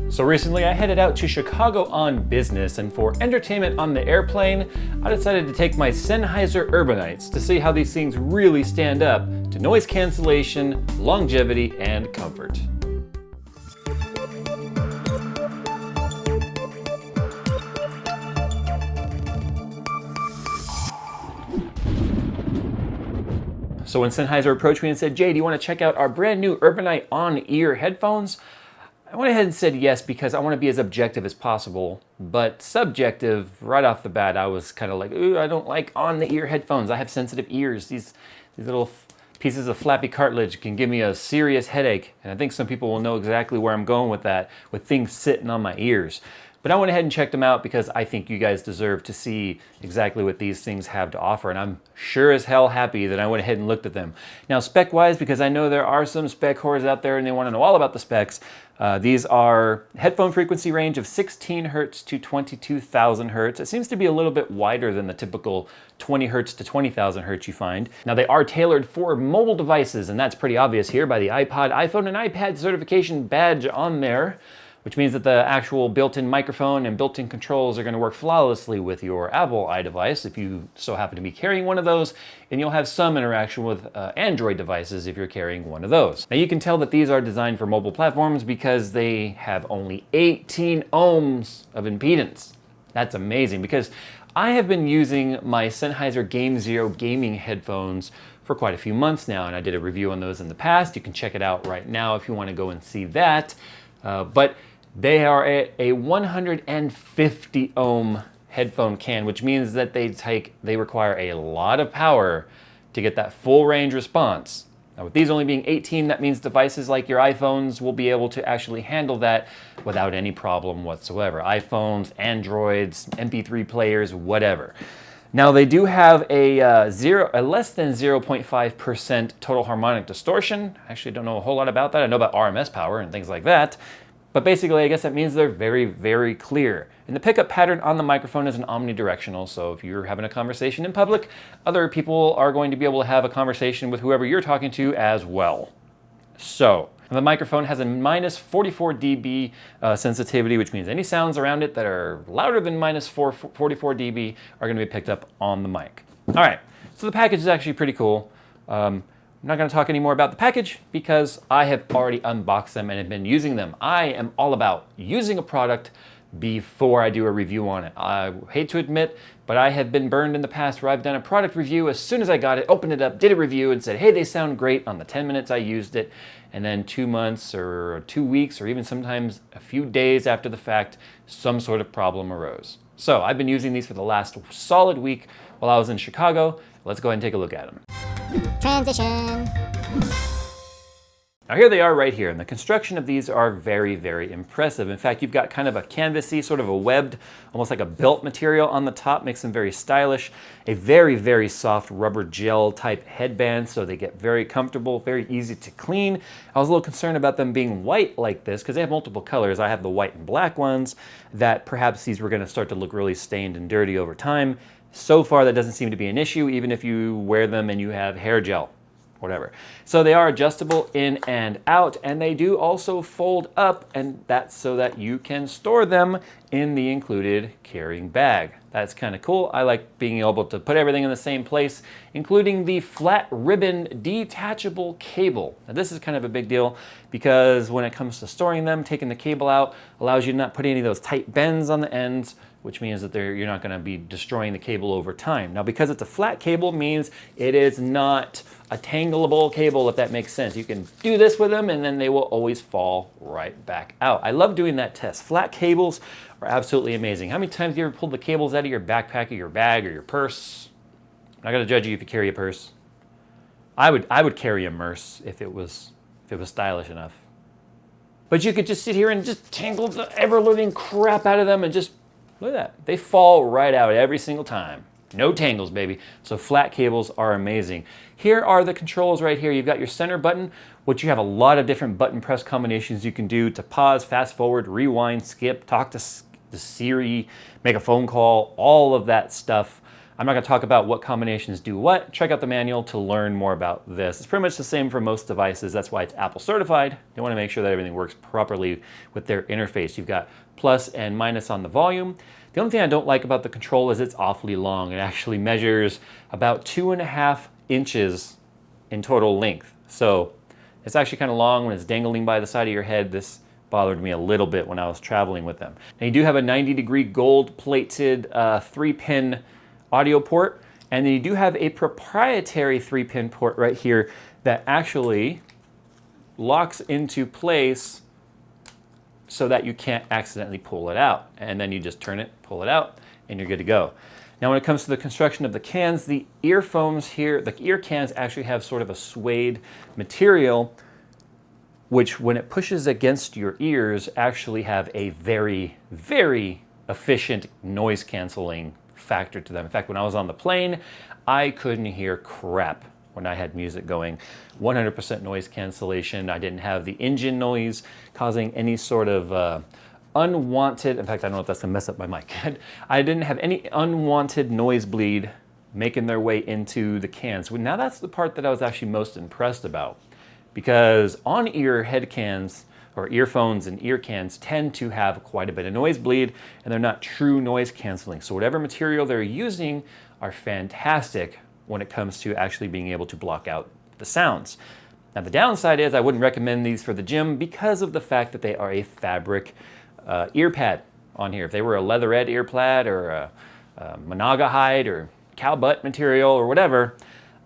So recently I headed out to Chicago on business, and for entertainment on the airplane, I decided to take my Sennheiser Urbanites to see how these things really stand up to noise cancellation, longevity, and comfort. So when Sennheiser approached me and said, "Jay, do you want to check out our brand new Urbanite on-ear headphones?" I went ahead and said yes because I want to be as objective as possible, but subjective right off the bat. I was kind of like, ooh, I don't like on-the-ear headphones. I have sensitive ears. These little pieces of flappy cartilage can give me a serious headache, and I think some people will know exactly where I'm going with that, with things sitting on my ears. But I went ahead and checked them out because I think you guys deserve to see exactly what these things have to offer, and I'm sure as hell happy that I went ahead and looked at them. Now, spec-wise, because I know there are some spec whores out there and they want to know all about the specs, these are headphone frequency range of 16 hertz to 22,000 hertz. It seems to be a little bit wider than the typical 20 hertz to 20,000 hertz you find. Now, they are tailored for mobile devices, and that's pretty obvious here by the iPod, iPhone, and iPad certification badge on there, which means that the actual built-in microphone and built-in controls are going to work flawlessly with your Apple iDevice if you so happen to be carrying one of those, and you'll have some interaction with Android devices if you're carrying one of those. Now you can tell that these are designed for mobile platforms because they have only 18 ohms of impedance. That's amazing, because I have been using my Sennheiser Game Zero gaming headphones for quite a few months now, and I did a review on those in the past. You can check it out right now if you want to go and see that. But they are a 150 ohm headphone can, which means that they require a lot of power to get that full range response. Now, with these only being 18, that means devices like your iPhones will be able to actually handle that without any problem whatsoever. iPhones, Androids, MP3 players, whatever. Now, they do have a less than 0.5% total harmonic distortion. I actually don't know a whole lot about that. I know about RMS power and things like that. But basically, I guess that means they're very, very clear. And the pickup pattern on the microphone is an omnidirectional, so if you're having a conversation in public, other people are going to be able to have a conversation with whoever you're talking to as well. So, the microphone has a minus 44 dB sensitivity, which means any sounds around it that are louder than minus 44 dB are going to be picked up on the mic. All right, so the package is actually pretty cool. I'm not going to talk any more about the package because I have already unboxed them and have been using them. I am all about using a product before I do a review on it. I hate to admit, but I have been burned in the past where I've done a product review as soon as I got it, opened it up, did a review, and said, hey, they sound great on the 10 minutes I used it. And then 2 months or 2 weeks or even sometimes a few days after the fact, some sort of problem arose. So I've been using these for the last solid week while I was in Chicago. Let's go ahead and take a look at them. Transition. Now here they are right here, and the construction of these are very, very impressive. In fact, you've got kind of a canvasy, sort of a webbed, almost like a belt material on the top, makes them very stylish. A very, very soft rubber gel type headband, so they get very comfortable, very easy to clean. I was a little concerned about them being white like this, because they have multiple colors. I have the white and black ones, that perhaps these were going to start to look really stained and dirty over time. So far, that doesn't seem to be an issue, even if you wear them and you have hair gel, whatever. So they are adjustable in and out, and they do also fold up, and that's so that you can store them in the included carrying bag. That's kind of cool. I like being able to put everything in the same place, including the flat ribbon detachable cable. Now this is kind of a big deal because when it comes to storing them, taking the cable out allows you to not put any of those tight bends on the ends, which means that you're not going to be destroying the cable over time. Now, because it's a flat cable means it is not a tangleable cable, if that makes sense. You can do this with them and then they will always fall right back out. I love doing that test. Flat cables are absolutely amazing. How many times have you ever pulled the cables out of your backpack or your bag or your purse? I'm not going to judge you if you carry a purse. I would carry a Merce if it was stylish enough. But you could just sit here and just tangle the ever-living crap out of them and just look at that. They fall right out every single time. No tangles, baby. So flat cables are amazing. Here are the controls right here. You've got your center button, which you have a lot of different button press combinations you can do to pause, fast forward, rewind, skip, talk to Siri, make a phone call, all of that stuff. I'm not going to talk about what combinations do what. Check out the manual to learn more about this. It's pretty much the same for most devices. That's why it's Apple certified. They want to make sure that everything works properly with their interface. You've got plus and minus on the volume. The only thing I don't like about the control is it's awfully long. It actually measures about 2.5 inches in total length. So it's actually kind of long when it's dangling by the side of your head. This bothered me a little bit when I was traveling with them. Now you do have a 90-degree gold-plated 3-pin audio port, and then you do have a proprietary 3-pin port right here that actually locks into place so that you can't accidentally pull it out. And then you just turn it, pull it out, and you're good to go. Now when it comes to the construction of the cans, the earphones here, the ear cans actually have sort of a suede material, which when it pushes against your ears actually have a very, very efficient noise canceling factor to them. In fact, when I was on the plane, I couldn't hear crap when I had music going. 100% noise cancellation. I didn't have the engine noise causing any sort of unwanted, in fact, I don't know if that's gonna mess up my mic. I didn't have any unwanted noise bleed making their way into the cans. Well, now that's the part that I was actually most impressed about, because on-ear head cans or earphones and ear cans tend to have quite a bit of noise bleed, and they're not true noise canceling. So whatever material they're using are fantastic when it comes to actually being able to block out the sounds. Now the downside is I wouldn't recommend these for the gym because of the fact that they are a fabric ear pad on here. If they were a leatherette ear pad or a Monaga hide or cow butt material or whatever,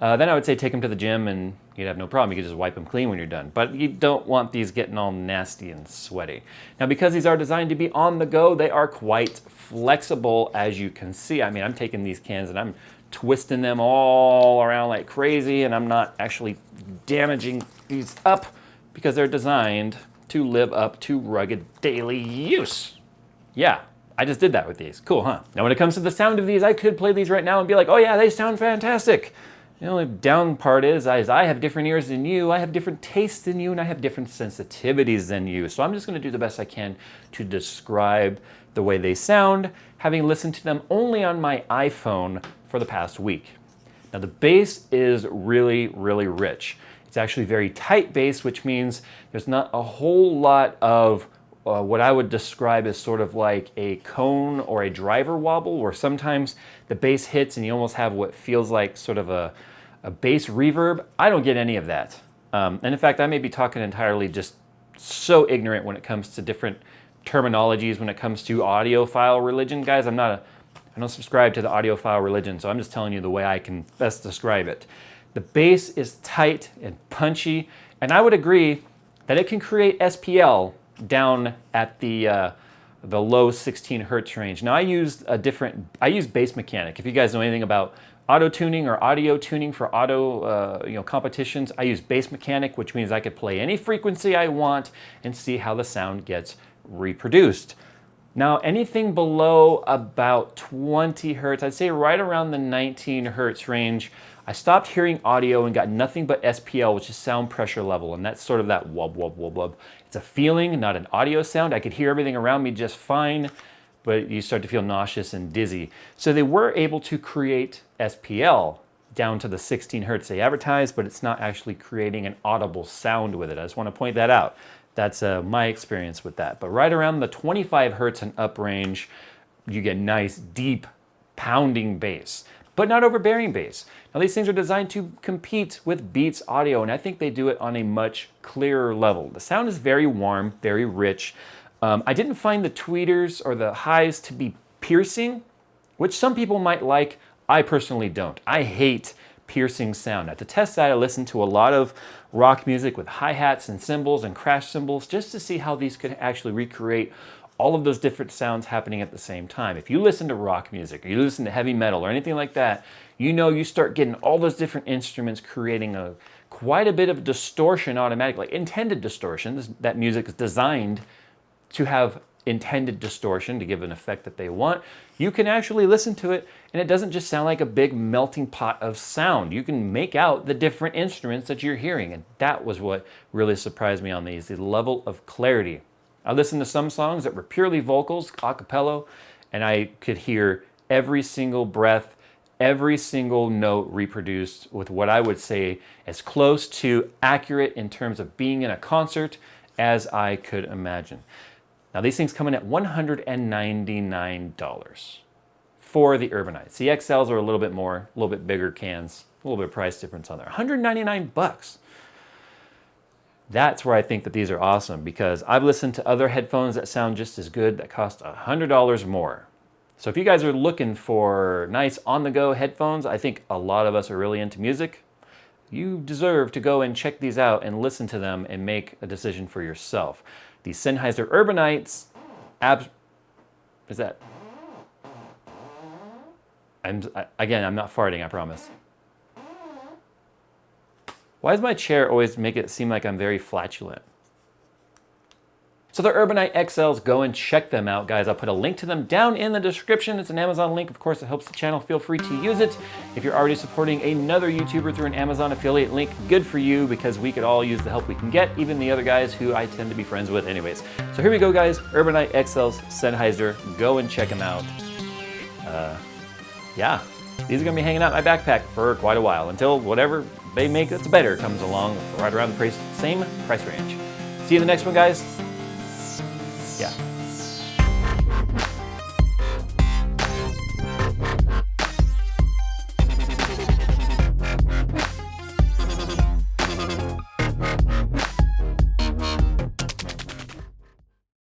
then I would say take them to the gym and you'd have no problem. You could just wipe them clean when you're done. But you don't want these getting all nasty and sweaty. Now, because these are designed to be on the go, they are quite flexible, as you can see. I mean, I'm taking these cans and I'm twisting them all around like crazy, and I'm not actually damaging these up because they're designed to live up to rugged daily use. Yeah, I just did that with these. Cool, huh? Now, when it comes to the sound of these, I could play these right now and be like, oh yeah, they sound fantastic. The only down part is I have different ears than you, I have different tastes than you, and I have different sensitivities than you. So I'm just gonna do the best I can to describe the way they sound, having listened to them only on my iPhone for the past week. Now the bass is really, really rich. It's actually very tight bass, which means there's not a whole lot of what I would describe as sort of like a cone or a driver wobble, where sometimes the bass hits and you almost have what feels like sort of a bass reverb. I don't get any of that. And in fact, I may be talking entirely just so ignorant when it comes to different terminologies when it comes to audiophile religion. Guys, I don't subscribe to the audiophile religion, so I'm just telling you the way I can best describe it. The bass is tight and punchy, and I would agree that it can create SPL down at the low 16 hertz range. Now I use Bass Mechanic. If you guys know anything about auto tuning or audio tuning for auto competitions, I use Bass Mechanic, which means I could play any frequency I want and see how the sound gets reproduced. Now anything below about 20 hertz, I'd say right around the 19 hertz range, I stopped hearing audio and got nothing but SPL, which is sound pressure level, and that's sort of that wub, wub, wub, wub. It's a feeling, not an audio sound. I could hear everything around me just fine, but you start to feel nauseous and dizzy. So they were able to create SPL down to the 16 hertz they advertised, but it's not actually creating an audible sound with it. I just want to point that out. That's my experience with that. But right around the 25 hertz and up range, you get nice, deep, pounding bass, but not overbearing bass. Now these things are designed to compete with Beats audio, and I think they do it on a much clearer level. The sound is very warm, very rich. I didn't find the tweeters or the highs to be piercing, which some people might like. I personally don't. I hate piercing sound. Now to test that, I listened to a lot of rock music with hi-hats and cymbals and crash cymbals just to see how these could actually recreate all of those different sounds happening at the same time. If you listen to rock music or you listen to heavy metal or anything like that, you know you start getting all those different instruments creating quite a bit of distortion automatically, intended distortion. That music is designed to have intended distortion to give an effect that they want. You can actually listen to it and it doesn't just sound like a big melting pot of sound. You can make out the different instruments that you're hearing, and that was what really surprised me on these, the level of clarity. I listened to some songs that were purely vocals, a cappella, and I could hear every single breath, every single note reproduced with what I would say as close to accurate in terms of being in a concert as I could imagine. Now these things come in at $199 for the Urbanites. The XLs are a little bit more, a little bit bigger cans, a little bit of price difference on there. 199 bucks. That's where I think that these are awesome, because I've listened to other headphones that sound just as good that cost $100 more. So if you guys are looking for nice on-the-go headphones, I think a lot of us are really into music. You deserve to go and check these out and listen to them and make a decision for yourself. The Sennheiser Urbanites, is that? Again, I'm not farting, I promise. Why does my chair always make it seem like I'm very flatulent? So the Urbanite XLs, go and check them out, guys. I'll put a link to them down in the description. It's an Amazon link. Of course, it helps the channel. Feel free to use it. If you're already supporting another YouTuber through an Amazon affiliate link, good for you, because we could all use the help we can get, even the other guys who I tend to be friends with anyways. So here we go, guys. Urbanite XLs, Sennheiser. Go and check them out. Yeah, these are going to be hanging out in my backpack for quite a while, until whatever they make that's better comes along right around the same price range. See you in the next one, guys. Yeah.